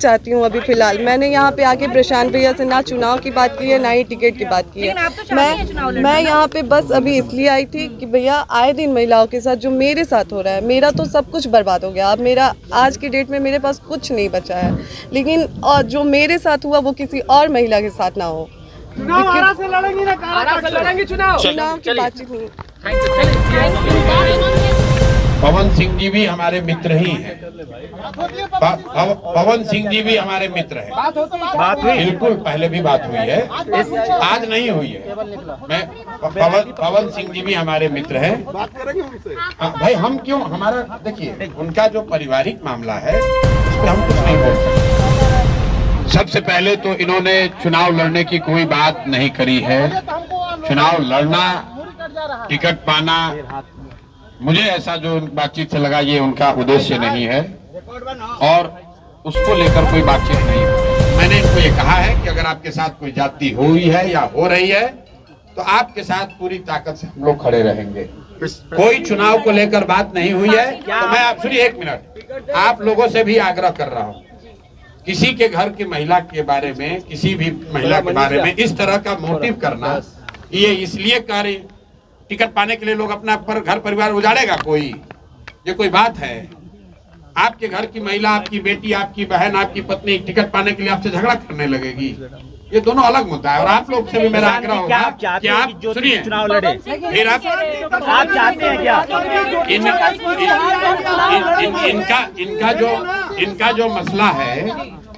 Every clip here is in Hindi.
चाहती हूँ अभी फिलहाल। मैंने यहाँ पे आके प्रशांत भैया से ना चुनाव की बात की है, ना ही टिकट की बात की है। मैं यहाँ पे बस अभी इसलिए आई थी कि भैया आए दिन महिलाओं के साथ जो मेरे साथ हो रहा है, मेरा तो सब कुछ बर्बाद हो गया। अब मेरा आज की डेट में मेरे पास कुछ नहीं बचा है, लेकिन और जो मेरे साथ हुआ वो किसी और महिला के साथ ना हो। चुनाव की बातचीत नहीं। पवन सिंह जी भी हमारे मित्र ही हैं। पवन सिंह जी भी हमारे मित्र हैं। बात हुई, बिल्कुल पहले भी बात हुई है, आज नहीं हुई है। मैं पवन सिंह जी भी हमारे मित्र हैं। भाई हम क्यों, हमारा देखिए उनका जो पारिवारिक मामला है उस पर हम कुछ नहीं बोल सकते। सबसे पहले तो इन्होंने चुनाव लड़ने की कोई बात नहीं करी है। चुनाव लड़ना, टिकट पाना, मुझे ऐसा जो बातचीत से लगा ये उनका उद्देश्य नहीं है और उसको लेकर कोई बातचीत नहीं है। मैंने इनको ये कहा है कि अगर आपके साथ कोई जाति हुई है या हो रही है तो आपके साथ पूरी ताकत से हम लोग खड़े रहेंगे। कोई चुनाव को लेकर बात नहीं हुई है तो मैं आप सुनिए एक मिनट, आप लोगों से भी आग्रह कर रहा हूँ, किसी के घर की महिला के बारे में, किसी भी महिला के बारे में इस तरह का मोटिव करना, ये इसलिए कार्य टिकट पाने के लिए लोग अपना घर परिवार उजाड़ेगा कोई, ये कोई बात है? आपके घर की महिला, आपकी बेटी, आपकी बहन, आपकी पत्नी टिकट पाने के लिए आपसे झगड़ा करने लगेगी, ये दोनों अलग मुद्दा है। और आप लोग से भी मेरा आग्रह होगा कि आप सुनिए, चुनाव लड़े, फिर आप चाहते हैं क्या इनका जो मसला है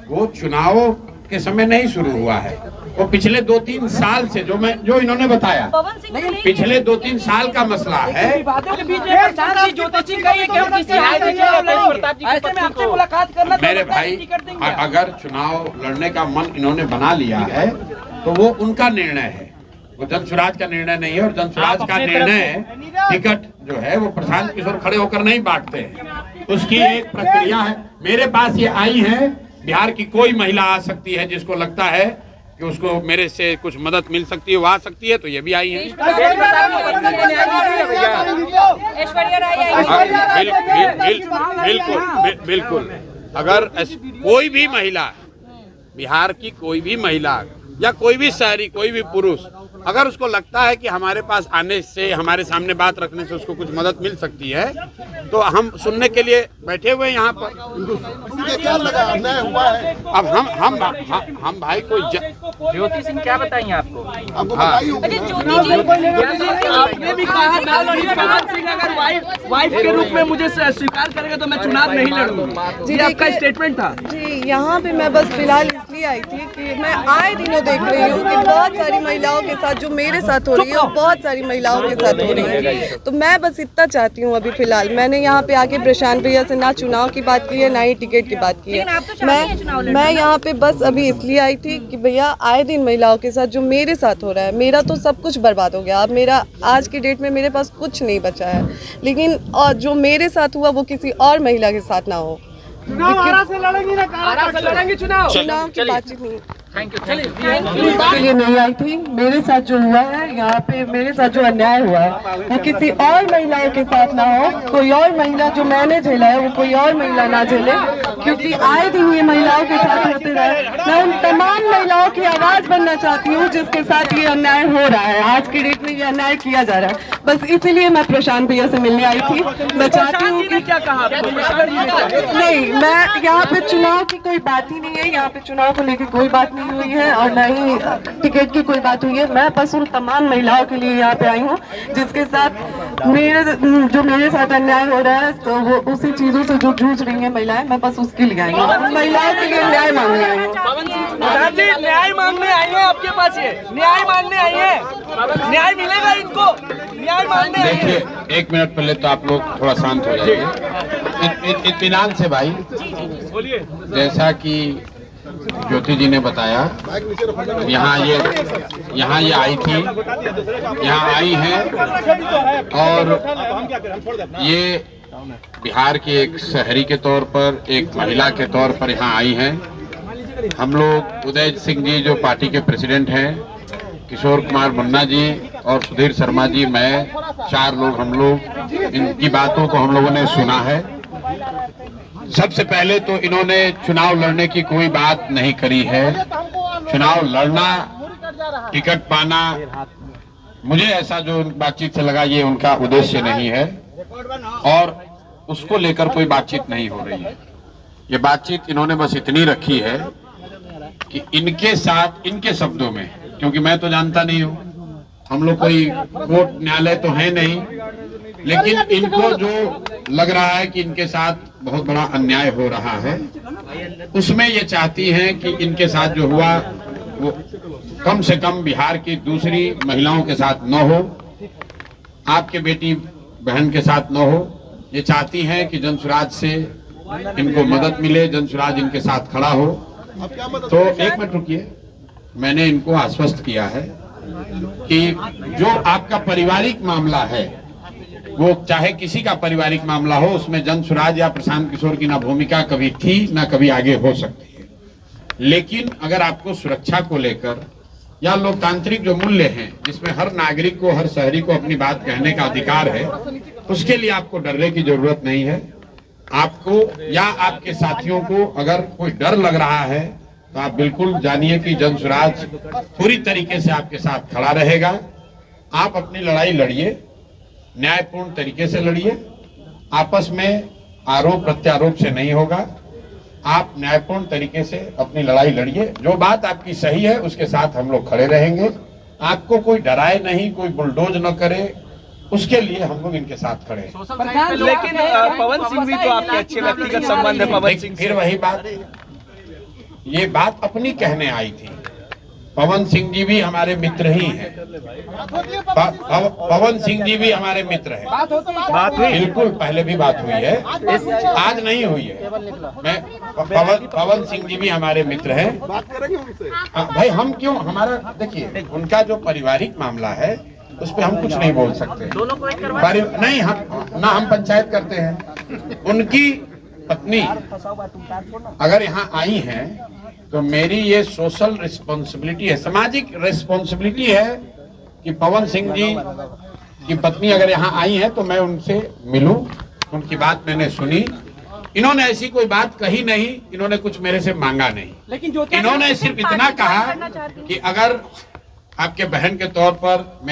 वो चुनाव के समय नहीं शुरू हुआ है, वो पिछले 2-3 साल से जो इन्होंने बताया, पिछले 2-3 साल का मसला है। मेरे भाई, अगर चुनाव लड़ने का मन इन्होंने बना लिया है तो वो उनका निर्णय है, वो जनसुराज का निर्णय नहीं है। और जनसुराज का निर्णय टिकट जो है वो प्रशांत किशोर खड़े होकर नहीं बांटते हैं, उसकी एक प्रक्रिया है। मेरे पास ये आई है, बिहार की कोई महिला आ सकती है जिसको लगता है कि उसको मेरे से कुछ मदद मिल सकती है, वो आ सकती है, तो ये भी आई है। बिल्कुल, अगर कोई भी महिला, बिहार की कोई भी महिला या कोई भी शहरी, कोई भी पुरुष, अगर उसको लगता है कि हमारे पास आने से, हमारे सामने बात रखने से उसको कुछ मदद मिल सकती है, तो हम सुनने के लिए बैठे हुए हैं यहाँ पर। क्या लगा अन्याय हुआ है? अब हम भाई कोई ज्योति सिंह क्या बताएंगे आपको? आपने भी कहा प्रशांत सिंह अगर वाइफ के रूप में मुझे स्वीकार करेगा तो मैं चुनाव नहीं लड़ूंगा, जी आपका स्टेटमेंट था। जी यहाँ पे मैं बस फिलहाल इसलिए आई थी कि मैं आए दिनों देख रही हूँ कि बहुत सारी महिलाओं के साथ जो मेरे साथ हो रही है, बहुत सारी महिलाओं के साथ हो रही है। तो मैं बस इतना चाहती हूँ अभी फिलहाल। मैंने यहाँ पे आके प्रशांत भैया से ना चुनाव की बात की है, ना ही टिकट की बात की है। मैं यहाँ पे बस अभी इसलिए आई थी कि भैया आए दिन महिलाओं के साथ जो मेरे साथ हो रहा है, मेरा तो सब कुछ बर्बाद हो गया। अब मेरा आज की डेट में मेरे पास कुछ नहीं बचा है, लेकिन और जो मेरे साथ हुआ वो किसी और महिला के साथ ना हो। चुनाव की बातचीत नहीं। के लिए नहीं आई थी। मेरे साथ जो हुआ है यहाँ पे, मेरे साथ जो अन्याय हुआ है वो किसी और महिलाओं के साथ ना हो। कोई और महिला जो मैंने झेला है वो कोई और महिला ना झेले, क्योंकि आए दिन ये महिलाओं के साथ होते रहे। मैं उन तमाम महिलाओं की आवाज बनना चाहती हूँ जिसके साथ ये अन्याय हो रहा है, आज की डेट में ये अन्याय किया जा रहा है। बस इसीलिए मैं प्रशांत भैया से मिलने आई थी। मैं चाहती हूँ कि क्या कहा नहीं, मैं यहाँ पे चुनाव की कोई बात ही नहीं है, यहाँ पे चुनाव को लेकर कोई बात नहीं हुई है और न ही टिकट की कोई बात हुई है। मैं बस उन तमाम महिलाओं के लिए यहाँ पे आई हूँ जिसके साथ मेरे साथ अन्याय हो रहा है, तो वो उसी चीजों से जो जूझ रही है महिलाएं, मैं बस उसके लिए आई हूँ। महिलाओं के लिए न्याय मांगने आई हूँ। न्याय मांगने आई है आपके पास, ये न्याय मांगने आई है, न्याय मिलेगा इनको, न्याय मांगने आई है। देखिए, एक मिनट पहले तो आप लोग थोड़ा शांत हो जाइए, इत्मीनान से भाई। जैसा कि ज्योति जी ने बताया, यहाँ ये आई थी, यहाँ आई है और ये बिहार के एक शहरी के तौर पर, एक महिला के तौर पर यहाँ आई हैं। हम लोग उदय सिंह जी जो पार्टी के प्रेसिडेंट हैं, किशोर कुमार मुन्ना जी और सुधीर शर्मा जी, मैं, 4 लोग, हम लोग इनकी बातों को हम लोगों ने सुना है। सबसे पहले तो इन्होंने चुनाव लड़ने की कोई बात नहीं करी है। चुनाव लड़ना, टिकट पाना, मुझे ऐसा जो बातचीत से लगा ये उनका उद्देश्य नहीं है और उसको लेकर कोई बातचीत नहीं हो रही है। ये बातचीत इन्होंने बस इतनी रखी है कि इनके साथ, इनके शब्दों में, क्योंकि मैं तो जानता नहीं हूँ, हम लोग कोई कोर्ट न्यायालय तो है नहीं, लेकिन इनको जो लग रहा है कि इनके साथ बहुत बड़ा अन्याय हो रहा है, उसमें ये चाहती हैं कि इनके साथ जो हुआ वो कम से कम बिहार की दूसरी महिलाओं के साथ न हो, आपके बेटी बहन के साथ न हो। ये चाहती हैं कि जनसुराज से इनको मदद मिले, जनसुराज इनके साथ खड़ा हो। तो एक मिनट रुकिए, मैंने इनको आश्वस्त किया है कि जो आपका पारिवारिक मामला है, वो चाहे किसी का पारिवारिक मामला हो, उसमें जनसुराज या प्रशांत किशोर की ना भूमिका कभी थी ना कभी आगे हो सकती है। लेकिन अगर आपको सुरक्षा को लेकर या लोकतांत्रिक जो मूल्य हैं, जिसमें हर नागरिक को, हर शहरी को अपनी बात कहने का अधिकार है, उसके लिए आपको डरने की जरूरत नहीं है। आपको या आपके साथियों को अगर कोई डर लग रहा है तो आप बिल्कुल जानिए कि जनसुराज पूरी तरीके से आपके साथ खड़ा रहेगा। आप अपनी लड़ाई लड़िए, न्यायपूर्ण तरीके से लड़िए, आपस में आरोप प्रत्यारोप से नहीं होगा। आप न्यायपूर्ण तरीके से अपनी लड़ाई लड़िए, जो बात आपकी सही है उसके साथ हम लोग खड़े रहेंगे। आपको कोई डराए नहीं, कोई बुलडोज न करे, उसके लिए हम लोग इनके साथ खड़े हैं। लेकिन पवन सिंह भी तो आपके अच्छे व्यक्तिगत संबंध है पवन सिंह से। फिर वही बात, ये बात अपनी कहने आई थी। पवन सिंह जी भी हमारे मित्र ही हैं। पवन सिंह जी भी हमारे मित्र हैं। बात हुई? बिल्कुल, पहले भी बात हुई है, आज नहीं हुई है। मैं पवन सिंह जी भी हमारे मित्र हैं। भाई हम क्यों, हमारा देखिए, उनका जो पारिवारिक मामला है उस पर हम कुछ नहीं बोल सकते। नहीं, हम पंचायत करते हैं। उनकी पत्नी अगर यहाँ आई हैं तो मेरी ये सोशल रिस्पॉन्सिबिलिटी है, सामाजिक रिस्पॉन्सिबिलिटी है कि पवन सिंह जी की पत्नी अगर यहाँ आई है तो मैं उनसे मिलूं, उनकी बात मैंने सुनी। इन्होंने ऐसी कोई बात कही नहीं, इन्होंने कुछ मेरे से मांगा नहीं, लेकिन इन्होंने सिर्फ इतना कहा कि अगर आपके बहन के तौर पर मेरे